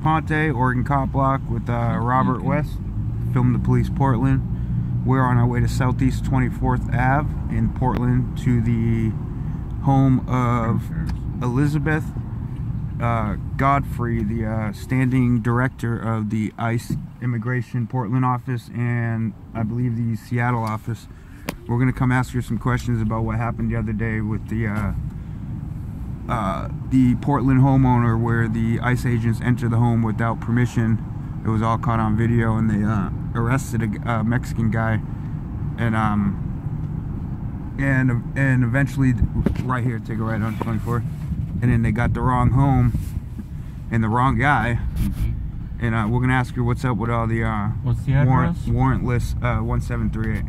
Ponte, Oregon Cop Block with Robert West, Film the Police Portland. We're on our way to Southeast 24th Ave in Portland to the home of Elizabeth Godfrey, the standing director of the ICE Immigration Portland office and I believe the Seattle office. We're going to come ask her some questions about what happened the other day with the Portland homeowner where the ICE agents entered the home without permission. It was all caught on video, and they arrested a Mexican guy, and eventually, right here, take a right on 24, and then they got the wrong home and the wrong guy, and we're gonna ask her what's up with all the what's the address? Warrantless 1738.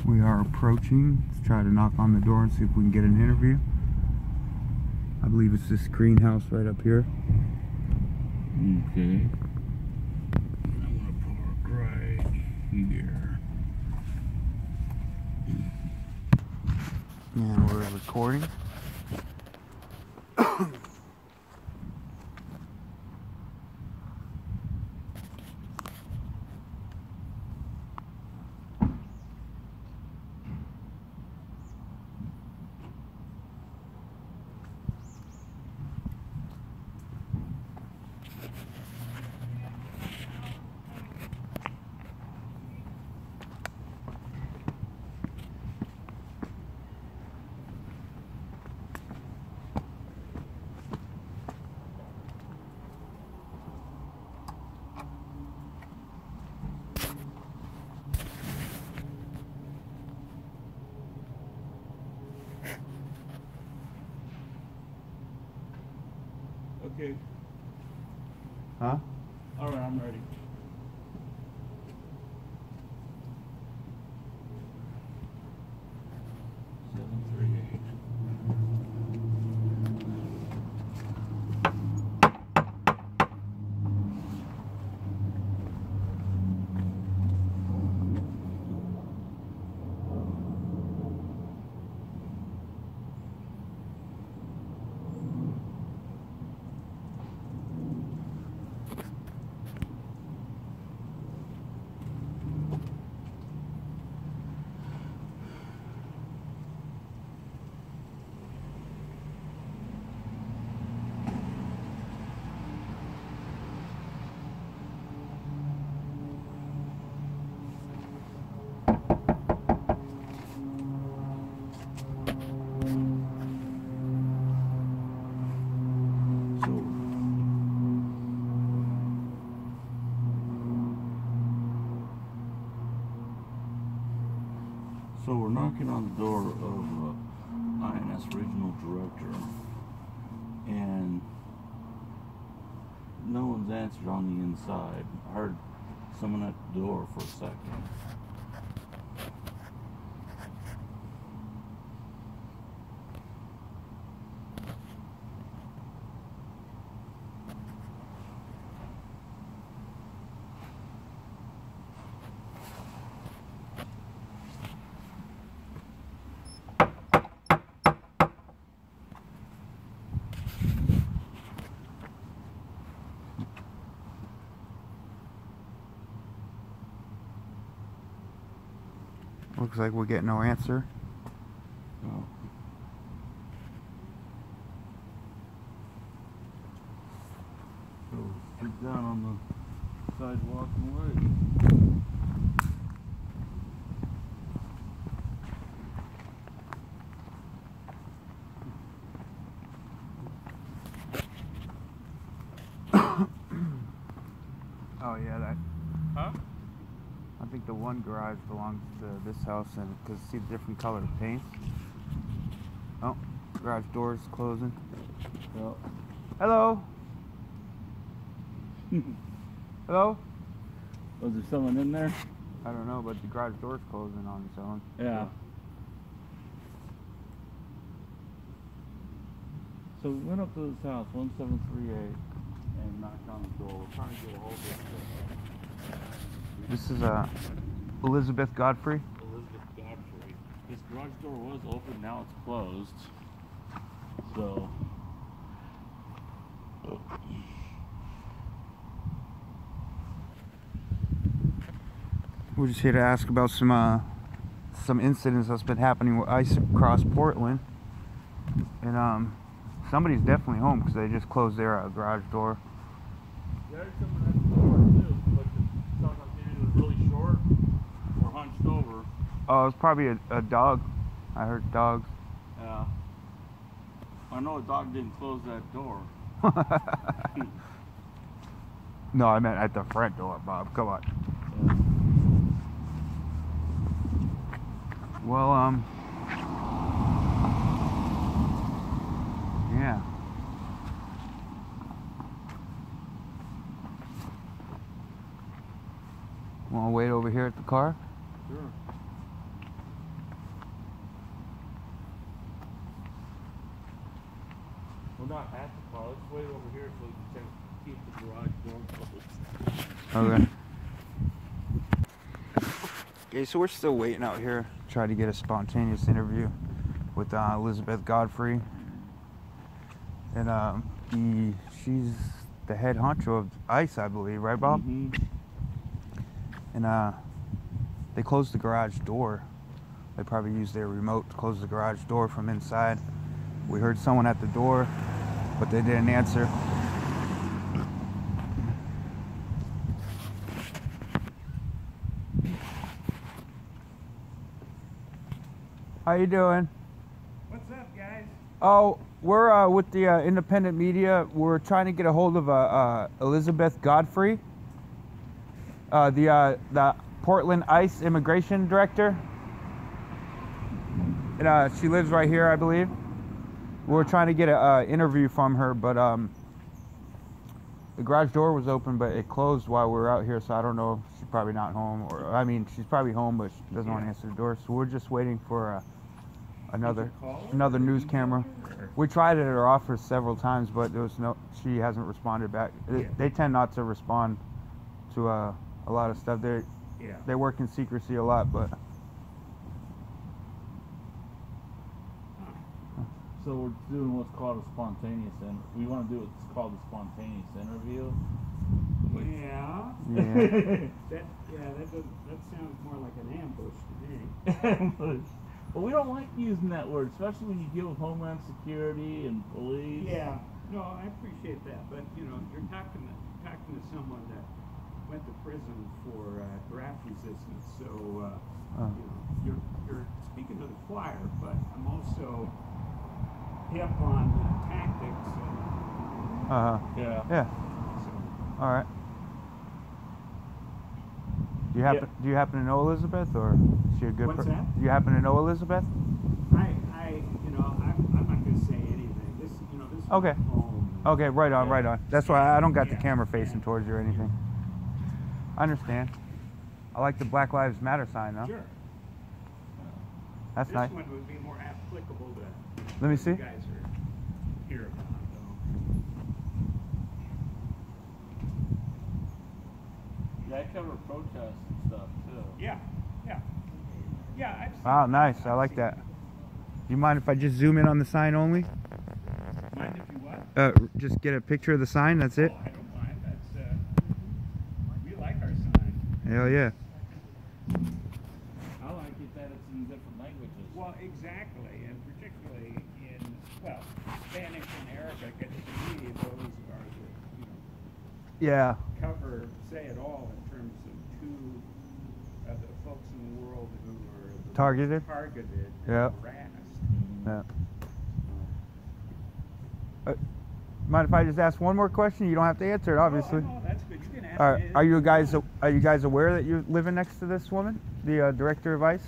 We are approaching. Let's try to knock on the door and see if we can get an interview. I believe it's this greenhouse right up here. Okay. I'm gonna park right here. And we're recording. Okay. Huh? All right, I'm ready. So we're knocking on the door of INS Regional Director, and no one's answered on the inside. I heard someone at the door for a second. Looks like we're getting no answer. Oh. So get down on the sidewalk and wait. Oh yeah, that. Huh? I think the one garage belongs to this house, and because see the different colored paint. Oh, garage doors closing. Well. Hello. Hello. Was there someone in there? I don't know, but the garage door's closing on its own. Yeah. So we went up to this house, 1738, and knocked on the door. We're trying to get a hold of this. This is Elizabeth Godfrey. Elizabeth Godfrey. This garage door was open, now it's closed. So. We're just here to ask about some incidents that's been happening with ice across Portland, and somebody's definitely home because they just closed their garage door. There's someone at the door too, but it sounds like maybe it was really short or hunched over. Oh, it's probably a dog. I heard dogs. Yeah. I know a dog didn't close that door. No, I meant at the front door, Bob. Come on. Yeah. Well, yeah. Want to wait over here at the car? Sure. Well, not at the car. Let's wait over here so we can keep the garage door closed. Okay. Okay, so we're still waiting out here. Try to get a spontaneous interview with Elizabeth Godfrey, and she's the head honcho of ICE, I believe, right, Bob? Mm-hmm. And they closed the garage door. They probably used their remote to close the garage door from inside. We heard someone at the door, but they didn't answer. How you doing? What's up, guys? Oh, we're with the independent media. We're trying to get a hold of Elizabeth Godfrey, the Portland ICE immigration director. And she lives right here, I believe. We're trying to get an interview from her, but the garage door was open, but it closed while we were out here, so I don't know if she's probably not home, or I mean, she's probably home, but she doesn't want to answer the door. So we're just waiting for another news camera. We tried it at her office several times, but there was she hasn't responded back. They tend not to respond to a lot of stuff. They work in secrecy a lot, but. So we're doing what's called a spontaneous we want to do what's called a spontaneous interview. Yeah. That sounds more like an ambush to me. Ambush. Well, we don't like using that word, especially when you deal with Homeland Security and police. Yeah. No, I appreciate that, but you know, you're talking to someone that went to prison for draft resistance, so you know, you're speaking to the choir, but I'm also hip on tactics. Yeah. So. All right. Do you happen to know Elizabeth, or is she a good person? What's that? Do you happen to know Elizabeth? You know, I'm not going to say anything. This, you know, this is Okay. home. Okay, right on, right on. That's why I don't got the Yeah. camera facing towards you or anything. I understand. I like the Black Lives Matter sign, though. Sure. That's This nice. one would be more applicable to Let me what see. you guys are here about. Yeah, I cover protests and stuff too. Yeah. I've seen Wow, nice. I like that. Do you mind if I just zoom in on the sign only? Mind if you what? Just get a picture of the sign. That's it. Oh, I don't mind. That's we like our sign. Hell yeah. I like it that it's in different languages. Well, exactly, and particularly in Spanish and Arabic. And to me, those are the Yeah. cover say it all in terms of two of the folks in the world who were the Targeted? and Yeah. harassed. Yeah. Mind if I just ask one more question? You don't have to answer it, obviously. Oh, that's good. You can ask All right. me. Are you guys aware that you're living next to this woman, the director of ICE?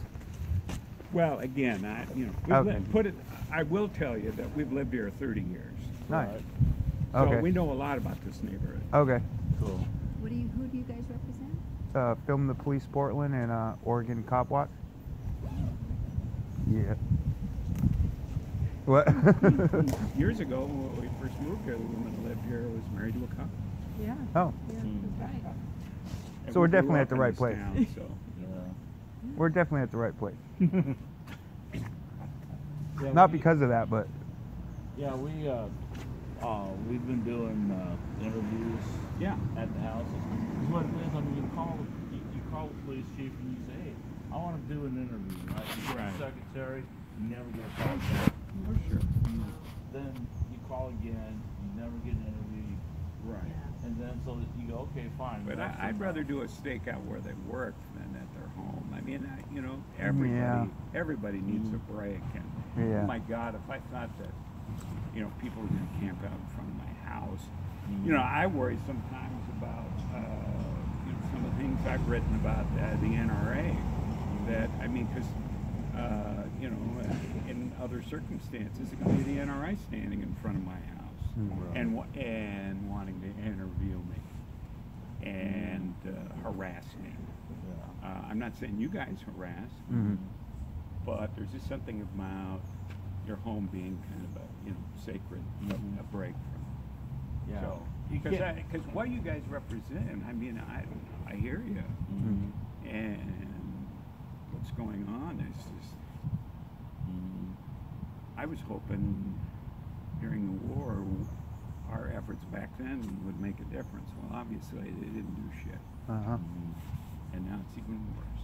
Well, again, I will tell you that we've lived here 30 years. Nice. Right. So Okay. we know a lot about this neighborhood. Okay. Cool. Who do you guys represent? Film the Police Portland and Oregon Cop Watch. Yeah. What? Years ago, when we first moved here, the woman who lived here was married to a cop. Yeah. Oh. Yeah, that's right. And So we're we grew definitely up at the in right this place. town, so. Yeah. We're definitely at the right place. Yeah, Not because of that, but Yeah, we've been doing interviews. Yeah. At the houses. Because what it is, I mean, you call the police chief and you say, hey, I want to do an interview, right? You call the secretary, you never get a call back. For sure. Then you call again, you never get an interview. Right. And then so you go, okay, fine. But that's I'd enough. rather do a stakeout where they work than at their home. I mean, you know, everybody needs a break. And oh my God, if I thought that, you know, people were going to camp out in front of my house, you know, I worry sometimes about, you know, some of the things I've written about the NRA. That, I mean, because, you know, in other circumstances, it could be the NRA standing in front of my house and wanting to interview me and harass me. I'm not saying you guys harass, but there's just something about your home being kind of a, you know, sacred, a break from. Yeah. So, because what you guys represent, I mean, I hear you, and what's going on is just. I was hoping during the war, our efforts back then would make a difference. Well, obviously they didn't do shit, and now it's even worse.